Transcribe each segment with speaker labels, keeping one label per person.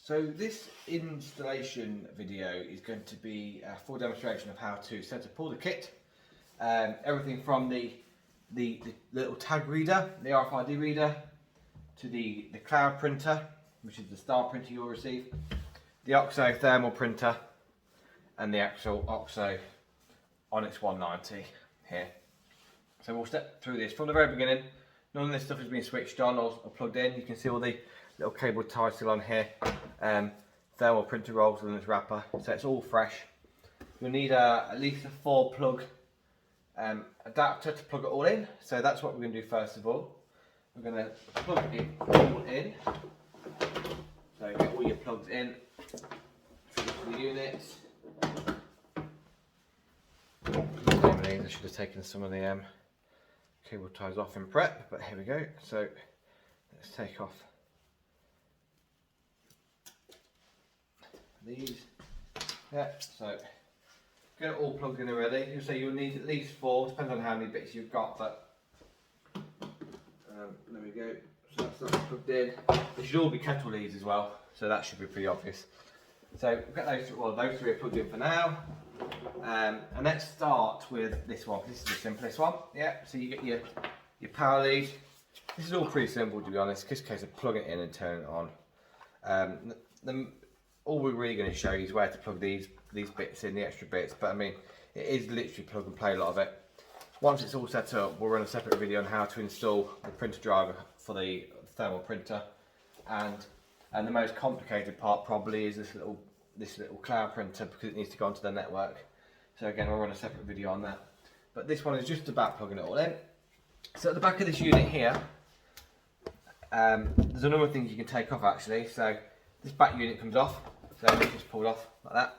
Speaker 1: So this installation video is going to be a full demonstration of how to set up all the kit. Everything from the little tag reader, the RFID reader, to the cloud printer, which is the star printer you'll receive, the OXO thermal printer, and the actual OXO Onyx 190 here. So we'll step through this from the very beginning. None of this stuff has been switched on or plugged in. You can see all the little cable ties still on here. Thermal printer rolls and this wrapper, so it's all fresh. You'll need at least a 4-plug adapter to plug it all in. So that's what we're going to do first of all. We're going to plug it all in. So get all your plugs in for the units. I should have taken some of the cable ties off in prep, but here we go. So let's take off these. Yeah, so get it all plugged in already. You say you'll need at least 4, depends on how many bits you've got, but there we go. So that's plugged in. They should all be kettle leads as well, so that should be pretty obvious. So we've got those 3 are plugged in for now. And let's start with this one. This is the simplest one. Yeah, so you get your power lead. This is all pretty simple, to be honest. Just a case of plugging it in and turning it on. All we're really going to show you is where to plug these bits in, the extra bits. But I mean, it is literally plug and play, a lot of it. Once it's all set up, we'll run a separate video on how to install the printer driver for the thermal printer. And the most complicated part probably is this little cloud printer, because it needs to go onto the network. So again, we'll run a separate video on that. But this one is just about plugging it all in. So at the back of this unit here, there's a number of things you can take off actually. So this back unit comes off. So it's just pulled off like that.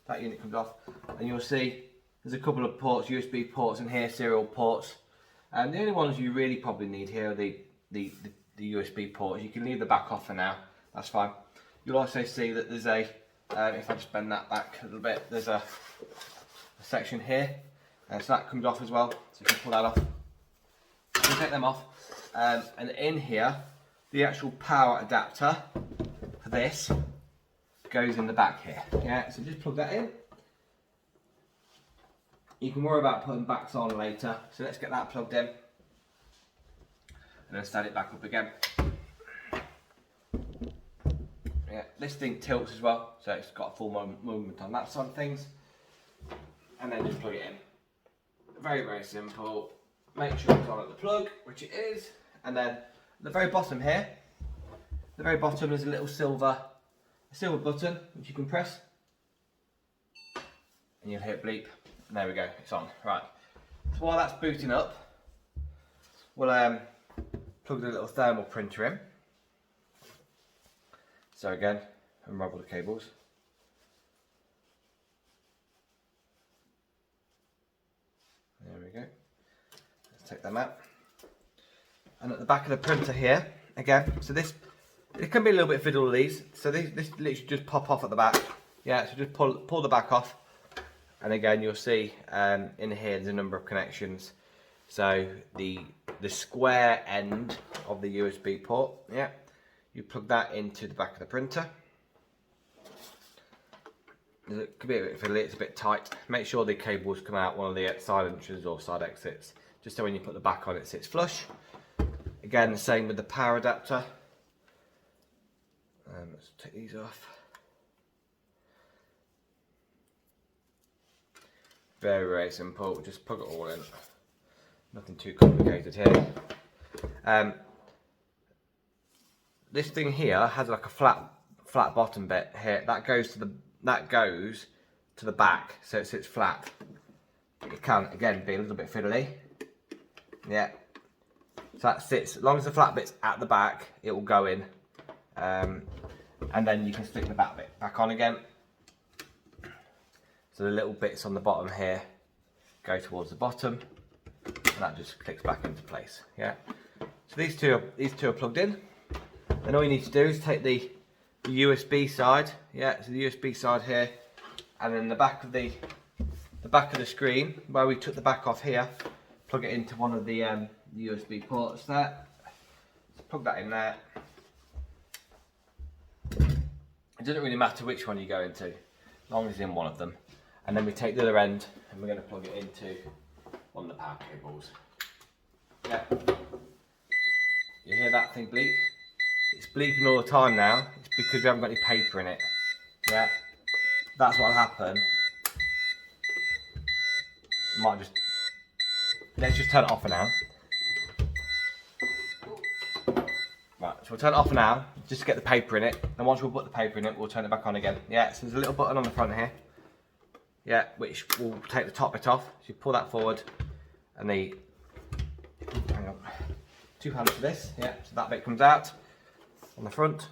Speaker 1: That unit comes off, and you'll see there's a couple of ports, USB ports in here, serial ports. And the only ones you really probably need here are the USB ports. You can leave the back off for now. That's fine. You'll also see that there's a if I just bend that back a little bit, there's a section here, so that comes off as well, so you can pull that off. You can take them off, and in here, the actual power adapter for this goes in the back here. Yeah, so just plug that in. You can worry about putting backs on later, so let's get that plugged in, and then stand it back up again. Yeah, this thing tilts as well, so it's got a full movement on that side of things. And then just plug it in. Very, very simple. Make sure it's on at the plug, which it is. And then at the very bottom here, the very bottom is a little silver button which you can press, and you'll hit bleep. And there we go, it's on. Right. So while that's booting up, we'll plug the little thermal printer in. So again, unravel the cables. There we go. Let's take them out. And at the back of the printer here, again, so this, it can be a little bit fiddle with these. So this literally just pop off at the back. Yeah, so just pull the back off. And again, you'll see in here there's a number of connections. So the square end of the USB port, yeah, you plug that into the back of the printer. It could be a bit fiddly, it's a bit tight. Make sure the cables come out one of the side entrances or side exits, just so when you put the back on it sits flush. Again, the same with the power adapter. Let's take these off. Very, very simple, just plug it all in. Nothing too complicated here. This thing here has like a flat bottom bit here. That goes to the back, so it sits flat. It can again be a little bit fiddly. Yeah. So that sits, as long as the flat bit's at the back, it will go in. And then you can stick the back bit back on again. So the little bits on the bottom here go towards the bottom, and that just clicks back into place. Yeah. So these two are plugged in. Then all you need to do is take the USB side, yeah, so the USB side here, and then the back of the screen where we took the back off here, plug it into one of the USB ports there. So plug that in there. It doesn't really matter which one you go into, as long as it's in one of them. And then we take the other end and we're going to plug it into one of the power cables. Yeah. You hear that thing bleep? It's bleeping all the time now. It's because we haven't got any paper in it. Yeah. That's what'll happen. Might just... Let's just turn it off for now. Right, so we'll turn it off for now, just to get the paper in it. And once we'll put the paper in it, we'll turn it back on again. Yeah, so there's a little button on the front here. Yeah, which will take the top bit off. So you pull that forward, and the... Hang on. 2 hands for this. Yeah, so that bit comes out on the front.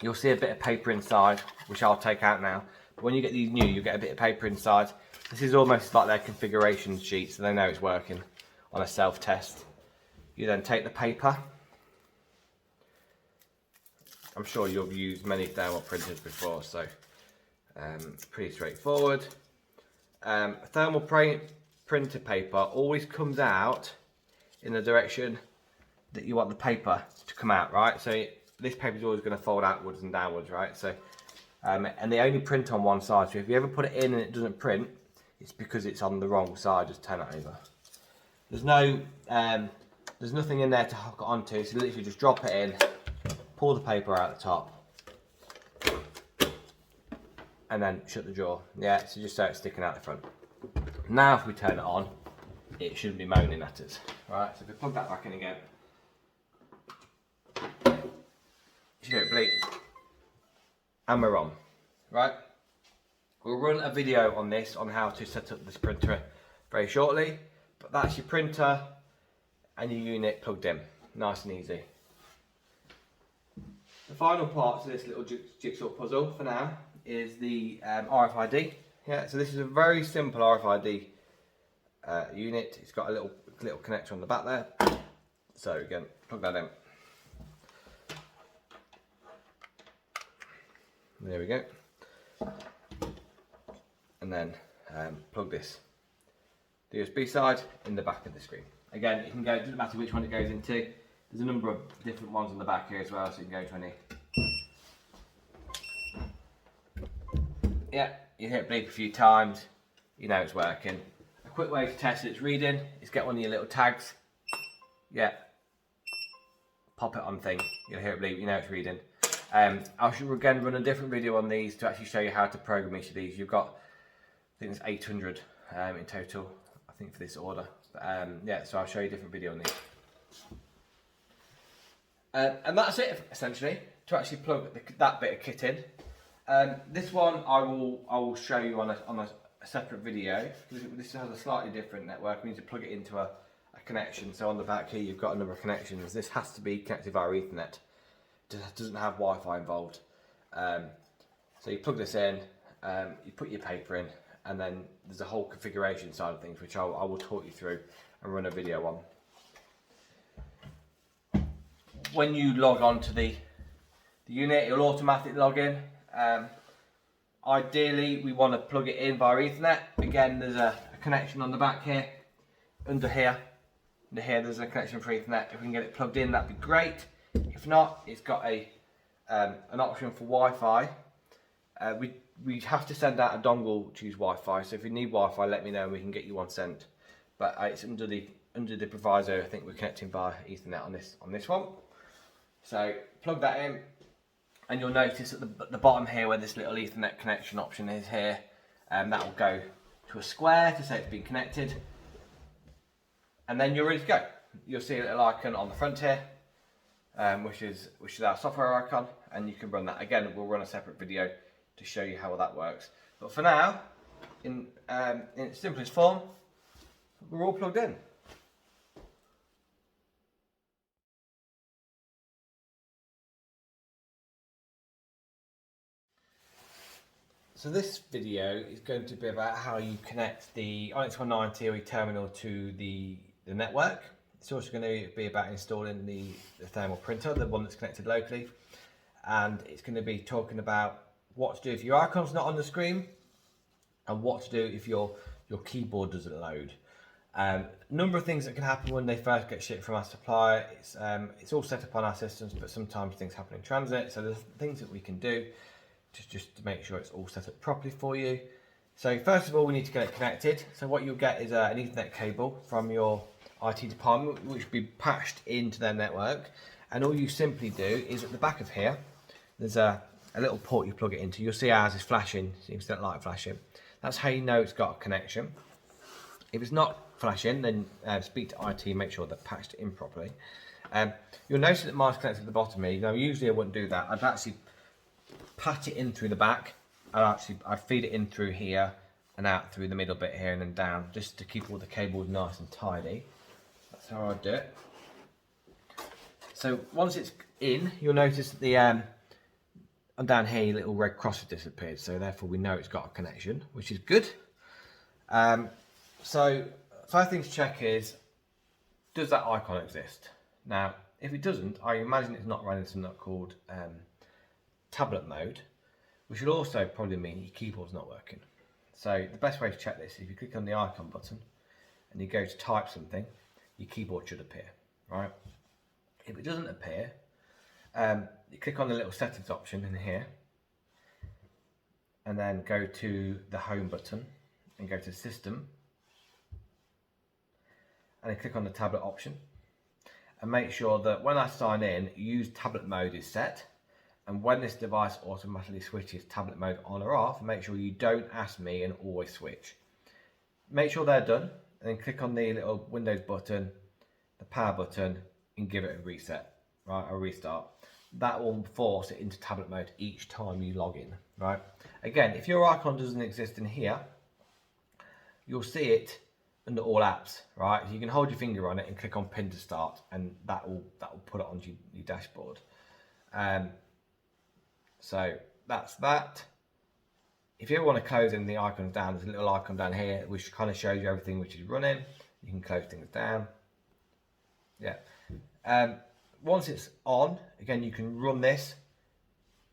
Speaker 1: You'll see a bit of paper inside, which I'll take out now. But when you get these new, you get a bit of paper inside. This is almost like their configuration sheet, so they know it's working on a self-test. You then take the paper. I'm sure you've used many thermal printers before, so pretty straightforward. Thermal printer paper always comes out in the direction that you want the paper to come out, right? So this paper is always going to fold outwards and downwards, right? So, and they only print on one side. So if you ever put it in and it doesn't print, it's because it's on the wrong side. Just turn it over. There's nothing in there to hook it onto. So literally just drop it in. Pull the paper out the top and then shut the drawer. Yeah, so just so it's sticking out the front. Now if we turn it on, it shouldn't be moaning at us. Right, so if we plug that back in again, you should hear it bleep. And we're on. Right, we'll run a video on this, on how to set up this printer very shortly, but that's your printer and your unit plugged in. Nice and easy. The final part to this little jigsaw puzzle for now is the RFID. Yeah, so this is a very simple RFID unit. It's got a little connector on the back there. So again, plug that in. There we go. And then plug this, the USB side, in the back of the screen. Again, you can go, it doesn't matter which one it goes into. There's a number of different ones on the back here as well, so you can go to any. Yeah, you hit bleep a few times, you know it's working. A quick way to test its reading is get one of your little tags. Yeah, pop it on thing, you'll hear it bleep, you know it's reading. I should again run a different video on these to actually show you how to program each of these. You've got, I think there's 800 in total, I think, for this order. But, yeah, so I'll show you a different video on these. And that's it essentially to actually plug that bit of kit in. This one I will show you on a separate video, because this has a slightly different network. We need to plug it into a connection. So on the back here you've got a number of connections. This has to be connected via Ethernet. It doesn't have Wi-Fi involved. So you plug this in, you put your paper in, and then there's a whole configuration side of things which I will talk you through and run a video on. When you log on to the unit, it'll automatically log in. Ideally, we want to plug it in via Ethernet. Again, there's a connection on the back here, under here there's a connection for Ethernet. If we can get it plugged in, that'd be great. If not, it's got an option for Wi-Fi. We have to send out a dongle to use Wi-Fi. So if you need Wi-Fi, let me know and we can get you one sent. But it's under the proviso. I think we're connecting via Ethernet on this one. So plug that in, and you'll notice at the bottom here where this little Ethernet connection option is here, that will go to a square to say it's been connected, and then you're ready to go. You'll see a little icon on the front here, which is our software icon, and you can run that. Again, we'll run a separate video to show you how that works. But for now, in its simplest form, we're all plugged in. So this video is going to be about how you connect the Onyx 190 OE terminal to the network. It's also going to be about installing the thermal printer, the one that's connected locally. And it's going to be talking about what to do if your icon's not on the screen, and what to do if your keyboard doesn't load. Number of things that can happen when they first get shipped from our supplier. It's all set up on our systems, but sometimes things happen in transit. So there's things that we can do. just to make sure it's all set up properly for you. So first of all, we need to get it connected. So what you'll get is an Ethernet cable from your IT department, which will be patched into their network. And all you simply do is at the back of here, there's a little port you plug it into. You'll see ours is flashing, seems to light flashing. That's how you know it's got a connection. If it's not flashing, then speak to IT and make sure they're patched in properly. You'll notice that mine's connected at the bottom here. Now, usually I wouldn't do that. I'd actually pat it in through the back. I'd feed it in through here and out through the middle bit here and then down, just to keep all the cables nice and tidy. That's how I'd do it. So once it's in, you'll notice that the and down here, your little red cross has disappeared. So therefore, we know it's got a connection, which is good. So first thing to check is, does that icon exist? Now, if it doesn't, I imagine it's not running something called tablet mode, which will also probably mean your keyboard's not working. So the best way to check this is if you click on the icon button and you go to type something, your keyboard should appear, right? If it doesn't appear, you click on the little settings option in here and then go to the home button and go to system and then click on the tablet option and make sure that when I sign in, use tablet mode is set. And when this device automatically switches tablet mode on or off, make sure you don't ask me and always switch. Make sure they're done and then click on the little Windows button, the power button, and give it a reset, right, a restart. That will force it into tablet mode each time you log in, right? Again, if your icon doesn't exist in here, you'll see it under all apps, right? You can hold your finger on it and click on pin to start, and that will put it onto your dashboard. So that's that. If you ever want to close any of the icons down, there's a little icon down here which kind of shows you everything which is running. You can close things down. Yeah. Once it's on, again, you can run this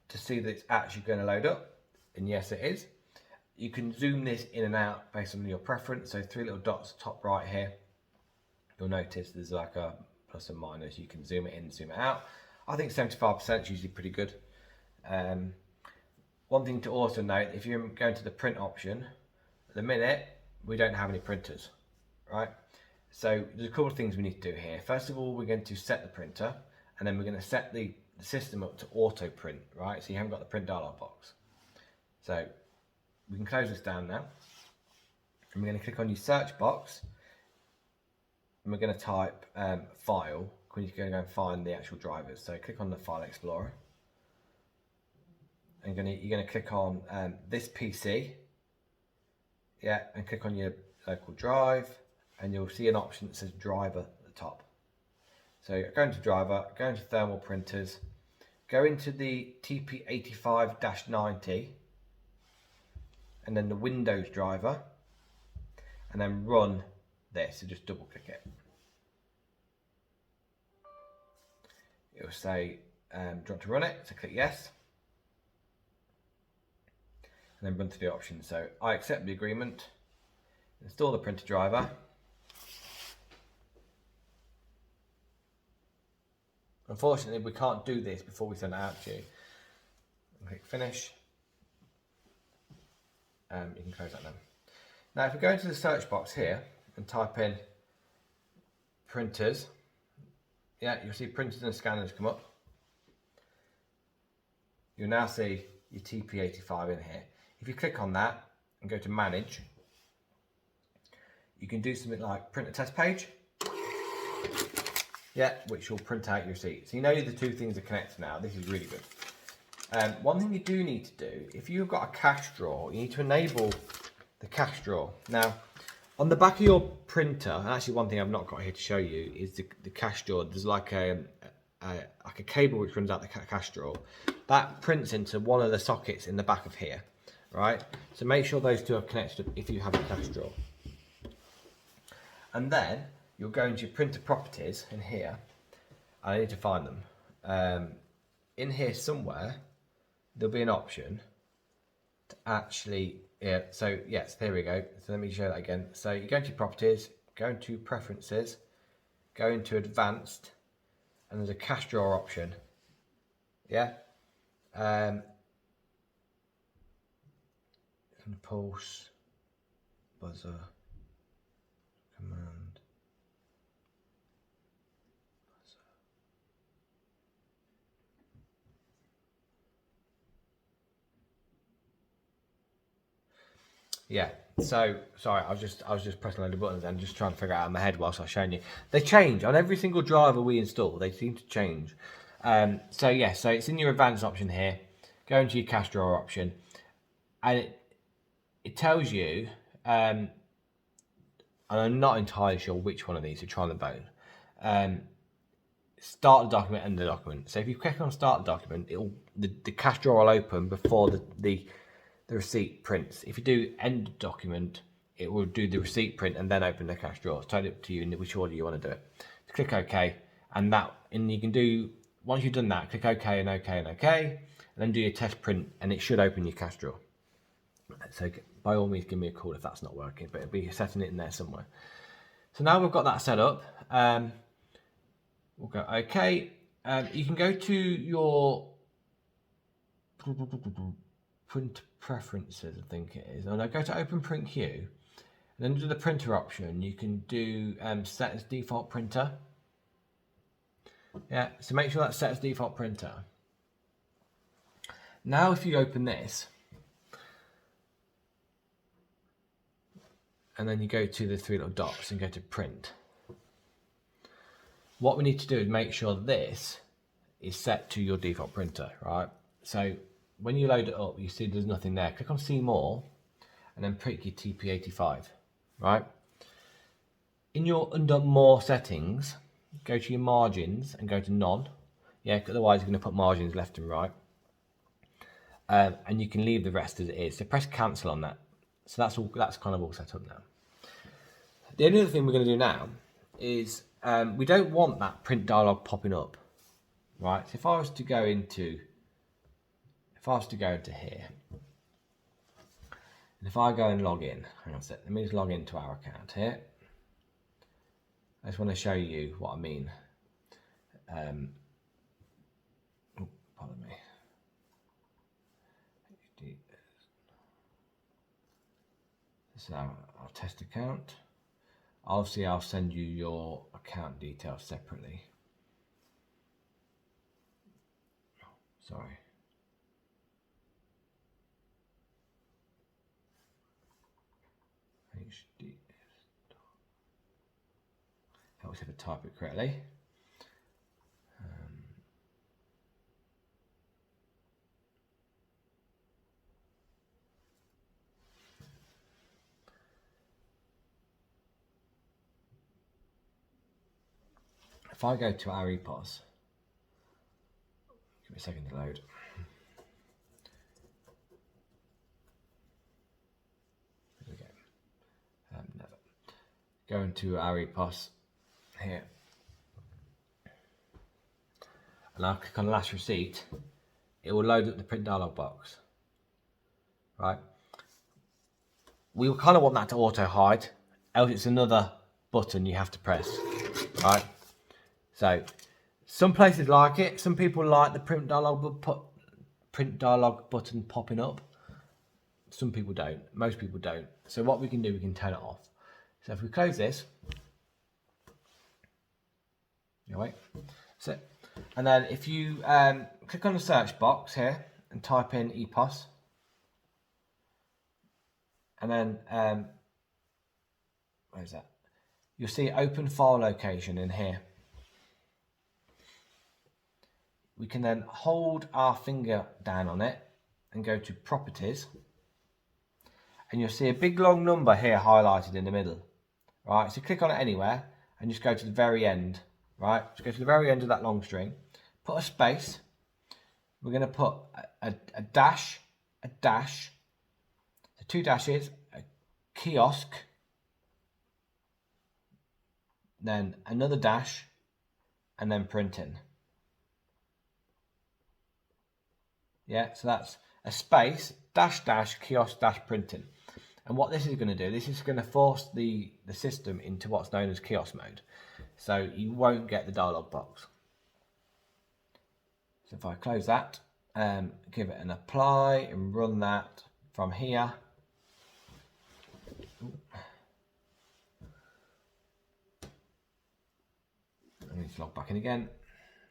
Speaker 1: to see that it's actually going to load up. And yes, it is. You can zoom this in and out based on your preference. So 3 little dots top right here. You'll notice there's like a plus and minus. You can zoom it in, zoom it out. I think 75% is usually pretty good. One thing to also note, if you're going to the print option, at the minute, we don't have any printers, right? So there's a couple of things we need to do here. First of all, we're going to set the printer, and then we're going to set the system up to auto print, right? So you haven't got the print dialog box. So we can close this down now. And we're going to click on your search box, and we're going to type file. We're going to go and find the actual drivers. So click on the File Explorer. And you're going to click on this PC, yeah, and click on your local drive, and you'll see an option that says driver at the top. So go into driver, go into thermal printers, go into the TP85-90, and then the Windows driver, and then run this. So just double click it. It will say, do you want to run it? So click yes. And then run through the options. So I accept the agreement, install the printer driver, unfortunately we can't do this before we send it out to you. Click finish, you can close that now. Now if we go into the search box here and type in printers, yeah, you'll see printers and scanners come up. You'll now see your TP85 in here. If you click on that and go to manage, you can do something like print a test page, yeah, which will print out your receipt. So you know the two things are connected now. This is really good. One thing you do need to do, if you've got a cache drawer, you need to enable the cache drawer. Now, on the back of your printer, and actually one thing I've not got here to show you is the cache drawer. There's like a cable which runs out the cache drawer. That prints into one of the sockets in the back of here. Right, so make sure those two are connected if you have a cache drawer. And then you'll go into your printer properties in here. I need to find them. In here somewhere, there'll be an option to actually, yeah, so yes, there we go. So let me show that again. So you go into your properties, go into preferences, go into advanced, and there's a cache drawer option. Yeah. and pulse, buzzer, command, buzzer. Yeah, so sorry, I was just pressing a load of buttons and just trying to figure out in my head whilst I was showing you. They change on every single driver we install. They seem to change. So yeah, so it's in your advanced option here. Go into your cash drawer option, and it tells you. And I'm not entirely sure which one of these. We're trying them both. Start the document, end the document. So if you click on start the document, the cash drawer will open before the receipt prints. If you do end document, it will do the receipt print and then open the cash drawer. It's totally up to you in which order you want to do it. So click OK, and you can do, once you've done that, click OK and OK and OK, and then do your test print, and it should open your cash drawer. So by all means, give me a call if that's not working, but it'll be setting it in there somewhere. So now we've got that set up. We'll go OK. You can go to your print preferences, I think it is. And I go to open print queue, and then do the printer option. You can do set as default printer. Yeah, so make sure that's set as default printer. Now if you open this, and then you go to the three little dots and go to print. What we need to do is make sure this is set to your default printer, right? So when you load it up, you see there's nothing there. Click on see more, and then pick your TP85, right? In your under more settings, go to your margins and go to none. Yeah, otherwise you're going to put margins left and right. And you can leave the rest as it is. So press cancel on that. So that's kind of all set up now. The only other thing we're going to do now is we don't want that print dialog popping up, right? So if I was to go into here, and if I go and log in, hang on a sec, let me just log into our account here. I just want to show you what I mean. Pardon me. This is our test account. Obviously, I'll send you your account details separately. Sorry. HDS. Helps if I type it correctly. If I go to our EPOS, give me a second to load. There we go. Never. Go into our EPOS here, and I'll click on last receipt. It will load up the print dialog box. Right. We will kind of want that to auto hide, else it's another button you have to press. Right. So some places like it. Some people like the print dialog button popping up. Some people don't. Most people don't. So what we can do, we can turn it off. So if we close this, wait. So, and then if you click on the search box here and type in EPOS, and then where is that? You'll see open file location in here. We can then hold our finger down on it and go to properties, and you'll see a big long number here highlighted in the middle. Right, so click on it anywhere and just go to the very end. Right, just go to the very end of that long string, put a space. We're going to put a dash, so two dashes, a kiosk, then another dash, and then printing. Yeah, so that's a space, dash, kiosk, printing. And what this is going to do, this is going to force the system into what's known as kiosk mode. So you won't get the dialog box. So if I close that, give it an apply and run that from here, just log back in again.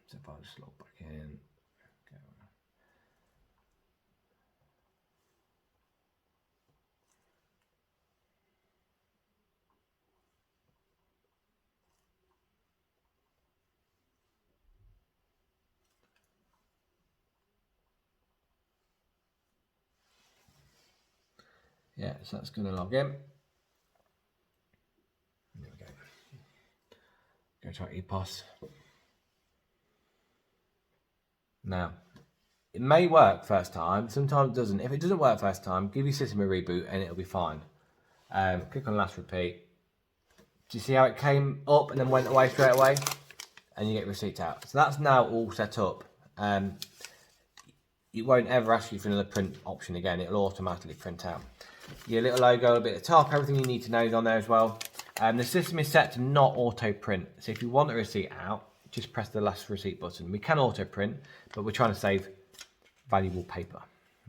Speaker 1: So if I just log back in, go. Yeah, so that's going to log in. There we go. Go to our EPOS. Now, it may work first time, sometimes it doesn't. If it doesn't work first time, give your system a reboot and it'll be fine. Click on last repeat. Do you see how it came up and then went away straight away? And you get receipts out. So that's now all set up. It won't ever ask you for another print option again. It'll automatically print out. Your little logo a bit at the top, everything you need to know is on there as well. The system is set to not auto print. So if you want a receipt out, just press the last receipt button. We can auto print, but we're trying to save valuable paper.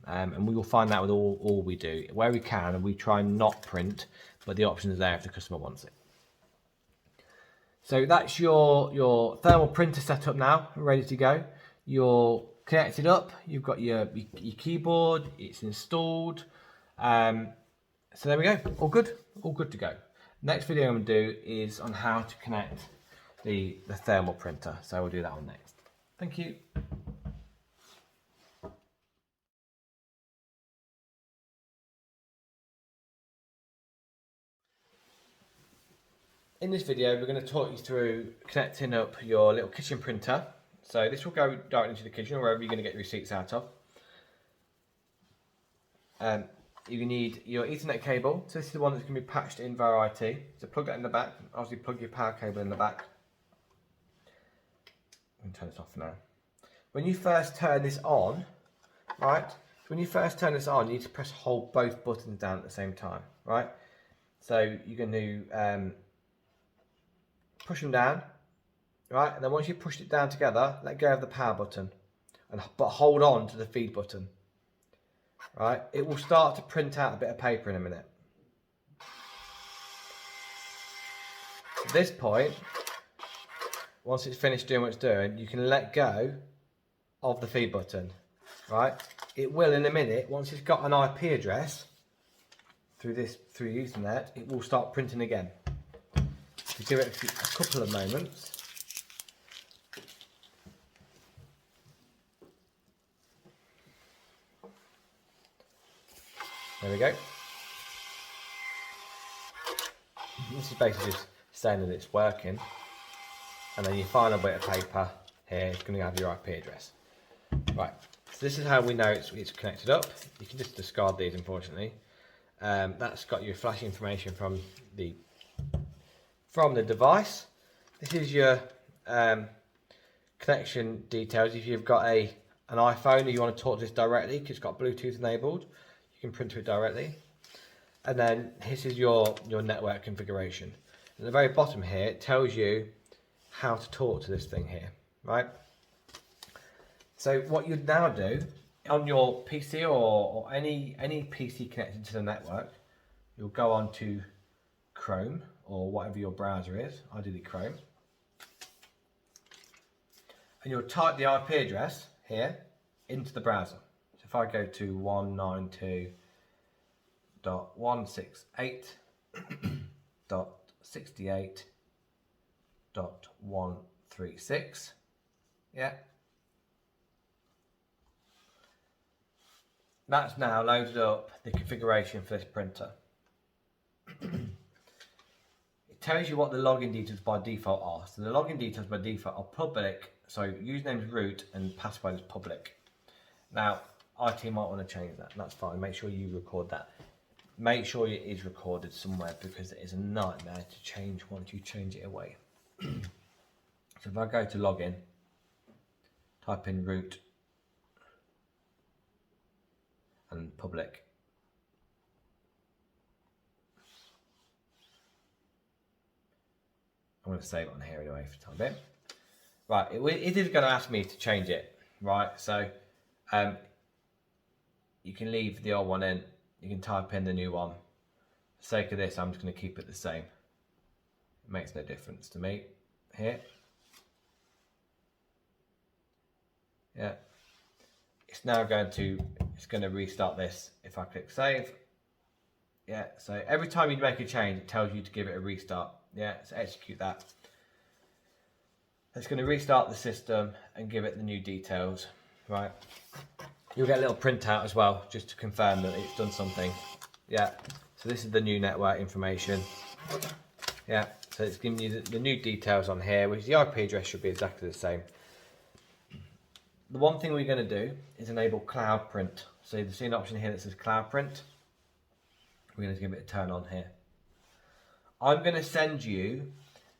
Speaker 1: And we will find that with all we do. Where we can, we try not print, but the option is there if the customer wants it. So that's your thermal printer set up now, ready to go. You're connected up, you've got your keyboard, it's installed. So there we go, all good to go. Next video I'm going to do is on how to connect the thermal printer. So we'll do that one next. Thank you. In this video, we're going to talk you through connecting up your little kitchen printer. So this will go directly into the kitchen or wherever you're going to get your receipts out of. You need your Ethernet cable. So this is the one that's going to be patched in via IT. So plug that in the back. Obviously plug your power cable in the back. I'm going to turn this off for now. When you first turn this on, right? When you first turn this on, you need to hold both buttons down at the same time, right? So you're going to push them down, right? And then once you've pushed it down together, let go of the power button, but hold on to the feed button, right? It will start to print out a bit of paper in a minute. At this point, once it's finished doing what it's doing, you can let go of the feed button, right? It will in a minute, once it's got an IP address through Ethernet, it will start printing again. You give it a couple of moments. There we go. This is basically just saying that it's working. And then your final bit of paper here is going to have your IP address. Right, so this is how we know it's connected up. You can just discard these, unfortunately. That's got your flash information from the device. This is your connection details. If you've got an iPhone or you want to talk to this directly because it's got Bluetooth enabled, you can print to it directly. And then this is your network configuration. At the very bottom here, it tells you how to talk to this thing here, right? So what you'd now do on your PC or any PC connected to the network, you'll go on to Chrome or whatever your browser is, ideally Chrome. And you'll type the IP address here into the browser. So if I go to 192.168.136, yeah. That's now loaded up the configuration for this printer. It tells you what the login details by default are. So the login details by default are public, so username is root and password is public. Now, IT might want to change that, and that's fine. Make sure you record that. Make sure it is recorded somewhere because it is a nightmare to change once you change it away. So if I go to login, type in root and public. I'm going to save it on here anyway for the time being. Right, it is going to ask me to change it, right? So you can leave the old one in, you can type in the new one. For the sake of this, I'm just going to keep it the same. It makes no difference to me here. Yeah, it's now going to restart this if I click save. Yeah, so every time you make a change, it tells you to give it a restart. Yeah, so execute that. It's going to restart the system and give it the new details, right? You'll get a little printout as well, just to confirm that it's done something. Yeah, so this is the new network information. Yeah, so it's giving you the new details on here, which the IP address should be exactly the same. The one thing we're going to do is enable cloud print. So you see an option here that says cloud print. We're going to give it a turn on here. I'm going to send you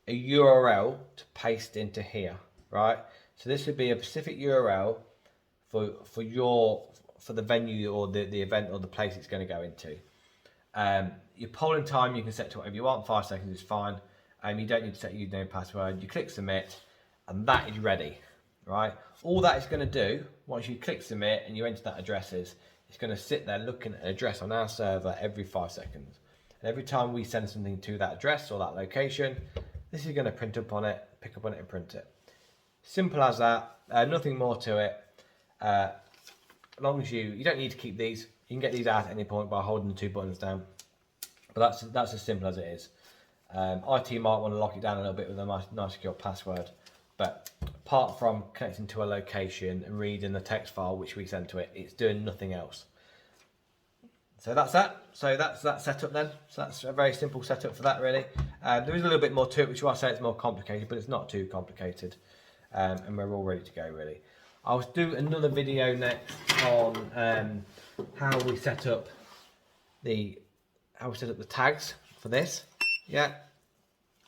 Speaker 1: a URL to paste into here, right? So this would be a specific URL for the venue or the event or the place it's going to go into. Your polling time you can set to whatever you want. 5 seconds is fine. You don't need to set your username and password. You click submit, and that is ready, right? All that is going to do once you click submit and you enter that address is it's going to sit there looking at an address on our server every 5 seconds. And every time we send something to that address or that location, this is going to print up on it, pick up on it and print it. Simple as that, nothing more to it. As long as you don't need to keep these, you can get these out at any point by holding the 2 buttons down. But that's as simple as it is. IT might want to lock it down a little bit with a nice secure password. But apart from connecting to a location and reading the text file which we send to it, it's doing nothing else. So that's that. So that's that setup then. So that's a very simple setup for that really. There is a little bit more to it, which is why I say it's more complicated, but it's not too complicated. And we're all ready to go really. I'll do another video next on how we set up the tags for this. Yeah.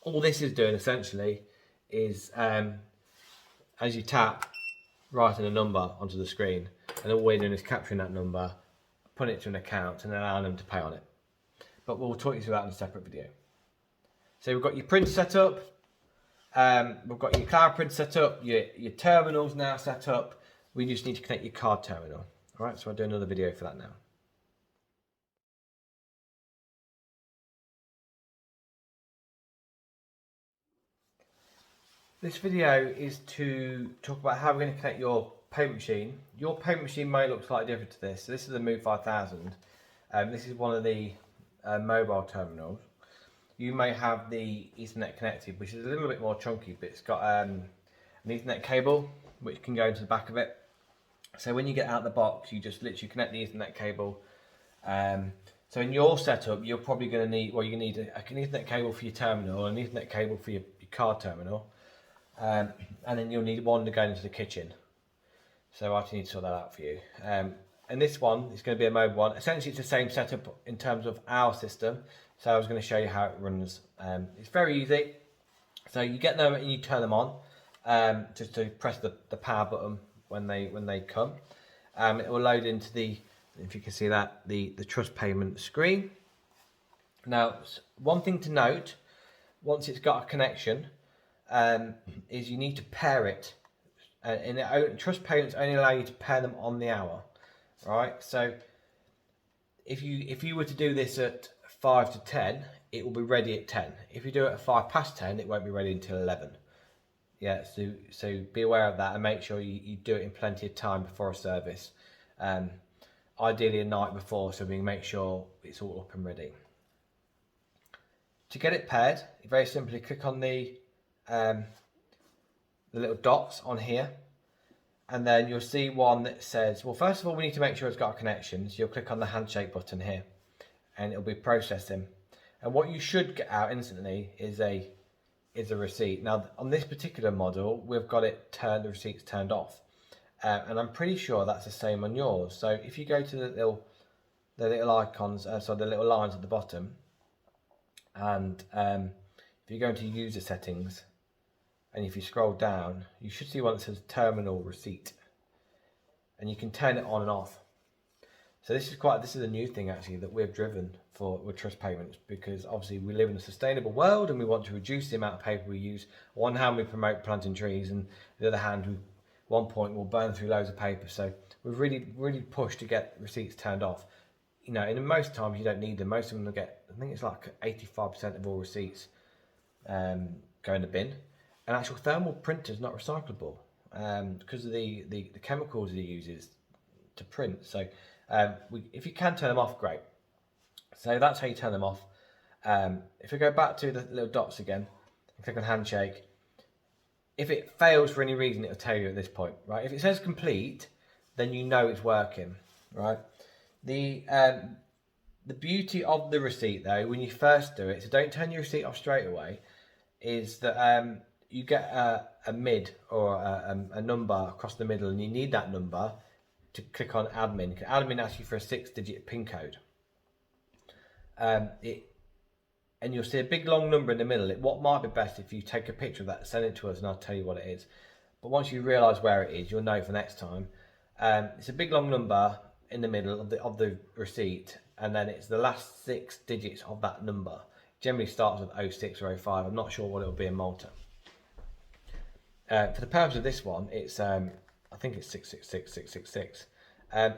Speaker 1: All this is doing essentially is as you tap, writing a number onto the screen, and all we're doing is capturing that number, putting it to an account and allowing them to pay on it. But we'll talk you through that in a separate video. So we've got your print set up, we've got your cloud print set up, your terminals now set up. We just need to connect your card terminal. All right, so I'll do another video for that now. This video is to talk about how we're going to connect your payment machine. Your payment machine may look slightly different to this. So this is the Move 5000. This is one of the mobile terminals. You may have the Ethernet connected, which is a little bit more chunky, but it's got an Ethernet cable which can go into the back of it. So when you get out the box, you just literally connect the Ethernet cable. So in your setup, you're probably going to need, well, you need an Ethernet cable for your terminal, an Ethernet cable for your card terminal, and then you'll need one to go into the kitchen. So I need to sort that out for you. And this one is going to be a mobile one. Essentially, it's the same setup in terms of our system. So I was going to show you how it runs. It's very easy. So you get them and you turn them on. Just to press the power button when they come. It will load into the, if you can see that, the trust payment screen. Now, one thing to note, once it's got a connection, is you need to pair it. And trust payments only allow you to pair them on the hour, right? So if you were to do this at 5 to 10, it will be ready at 10. If you do it at 5 past 10, it won't be ready until 11. Yeah, so be aware of that and make sure you do it in plenty of time before a service. Ideally a night before, so we can make sure it's all up and ready. To get it paired, you very simply click on the little dots on here, and then you'll see one that says, well, first of all, we need to make sure it's got a connection. So you'll click on the handshake button here, and it'll be processing. And what you should get out instantly is a receipt. Now, on this particular model, we've got the receipts turned off, and I'm pretty sure that's the same on yours. So if you go to the little icons, so the little lines at the bottom, and if you go into user settings, and if you scroll down, you should see one that says terminal receipt, and you can turn it on and off. So this is a new thing actually that we've driven with trust payments, because obviously we live in a sustainable world and we want to reduce the amount of paper we use. On one hand, we promote planting trees, and on the other hand, at one point we'll burn through loads of paper. So we've really pushed to get receipts turned off. You know, and most times you don't need them. Most of them will get, I think it's like 85% of all receipts go in the bin. An actual thermal printer is not recyclable. because of the chemicals it uses to print. So if you can turn them off, great. So that's how you turn them off. If we go back to the little dots again and click on handshake, if it fails for any reason, it'll tell you at this point, right? If it says complete, then you know it's working, right? The beauty of the receipt, though, when you first do it, so don't turn your receipt off straight away, is that you get a mid or a number across the middle, and you need that number to click on admin. Admin asks you for a 6-digit PIN code. And you'll see a big long number in the middle. What might be best if you take a picture of that, send it to us, and I'll tell you what it is. But once you realise where it is, you'll know for next time. It's a big long number in the middle of the receipt, and then it's the last 6 digits of that number. It generally starts with 06 or 05. I'm not sure what it will be in Malta. For the purpose of this one, it's I think it's 666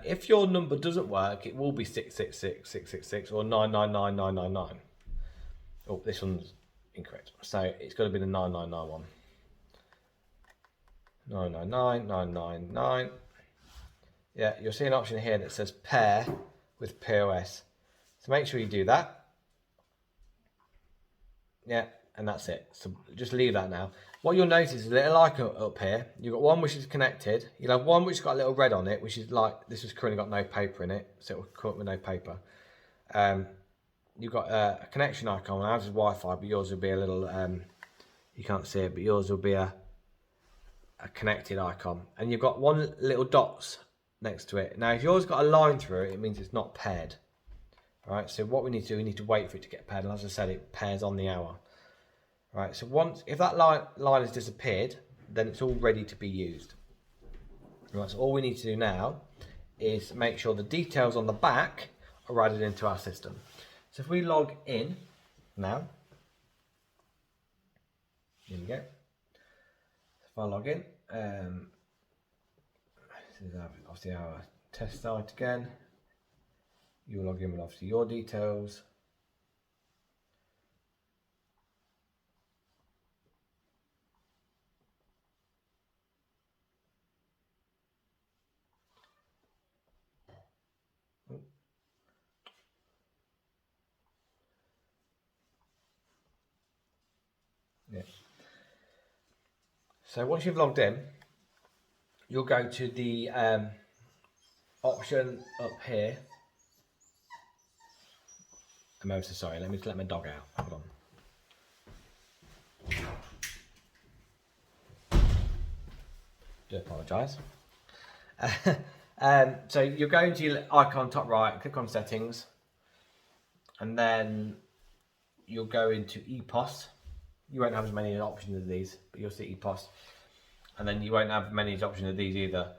Speaker 1: if your number doesn't work, it will be 666 or 999999. Oh, this one's incorrect. So it's got to be the 9991. 999999. Yeah, you'll see an option here that says pair with POS. So make sure you do that. Yeah, and that's it. So just leave that now. What you'll notice is a little icon up here. You've got one which is connected. You'll have one which has got a little red on it, which is like, this has currently got no paper in it. So it will come up with no paper. You've got a connection icon. Ours is Wi-Fi, but yours will be a little, you can't see it, but yours will be a connected icon. And you've got one little dots next to it. Now, if yours got a line through it, it means it's not paired. Right, so what we need to do, we need to wait for it to get paired. And as I said, it pairs on the hour. Right, so if that line has disappeared, then it's all ready to be used. Right, so all we need to do now is make sure the details on the back are added into our system. So if we log in now, here we go. If I log in, this is obviously our test site again. You log in with obviously your details. Yeah. So once you've logged in, you'll go to the option up here. I'm ever so sorry, let me just let my dog out. Hold on. Do apologise. So you're going to your icon top right, click on settings, and then you'll go into EPOS. You won't have as many options as these, but you'll see EPOS. And then you won't have many options of these either.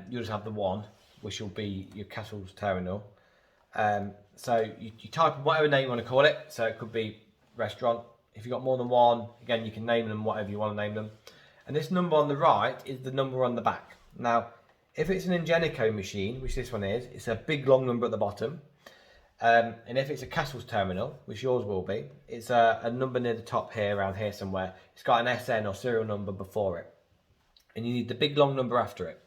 Speaker 1: You'll just have the one, which will be your Castles terminal. So you type in whatever name you want to call it. So it could be restaurant. If you've got more than one, again, you can name them whatever you want to name them. And this number on the right is the number on the back. Now, if it's an Ingenico machine, which this one is, it's a big long number at the bottom. And if it's a Castles terminal, which yours will be, it's a number near the top here, around here somewhere. It's got an SN or serial number before it. And you need the big long number after it.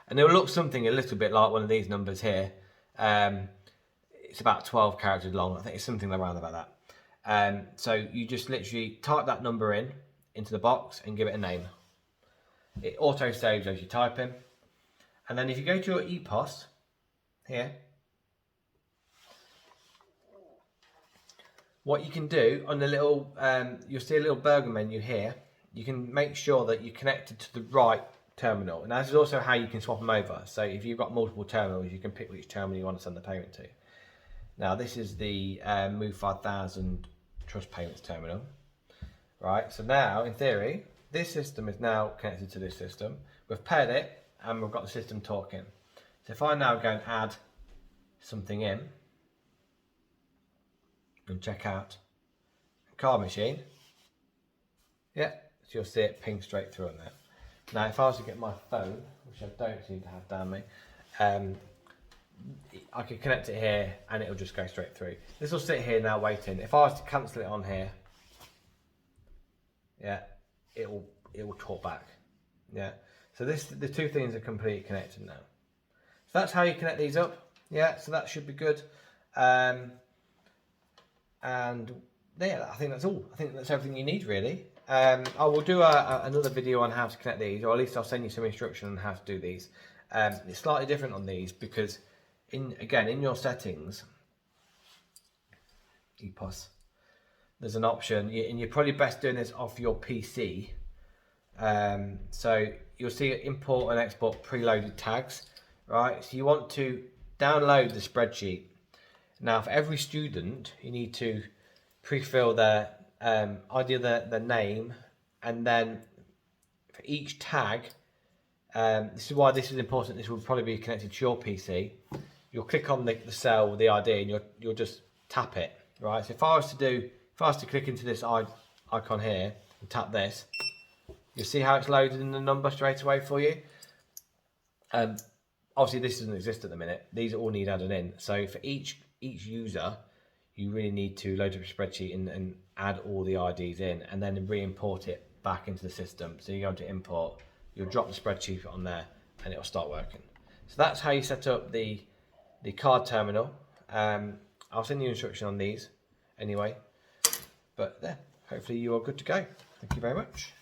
Speaker 1: And it will look something a little bit like one of these numbers here. It's about 12 characters long. I think it's something around about that. So you just literally type that number into the box and give it a name. It auto saves as you type in. And then if you go to your EPOS here, what you can do on the little, you'll see a little burger menu here. You can make sure that you're connected to the right terminal. And this is also how you can swap them over. So if you've got multiple terminals, you can pick which terminal you want to send the payment to. Now this is the Move 5000 Trust Payments terminal. Right, so now in theory, this system is now connected to this system. We've paired it and we've got the system talking. So if I now go and add something in and check out card machine, yeah, so you'll see it ping straight through on there. Now if I was to get my phone, which I don't seem to have down me, I could connect it here and it'll just go straight through. This will sit here now waiting. If I was to cancel it on here, yeah, it will talk back. Yeah. So the two things are completely connected now. So that's how you connect these up. Yeah, so that should be good. And yeah, I think that's all. I think that's everything you need really. I will do another video on how to connect these, or at least I'll send you some instruction on how to do these. It's slightly different on these because in your settings, EPOS, there's an option, and you're probably best doing this off your PC. So you'll see import and export preloaded tags, right? So you want to download the spreadsheet. Now for every student, you need to pre-fill their ID of their name, and then for each tag, this is why this is important. This will probably be connected to your PC. You'll click on the cell with the ID, and you'll just tap it, right? So if I was to click into this icon here and tap this, you'll see how it's loaded in the number straight away for you. Obviously this doesn't exist at the minute. These all need added in. So for each user, you really need to load up a spreadsheet and add all the IDs in, and then re-import it back into the system. So you go into import, you'll drop the spreadsheet on there, and it'll start working. So that's how you set up the card terminal. I'll send you instruction on these anyway. But there, hopefully you are good to go. Thank you very much.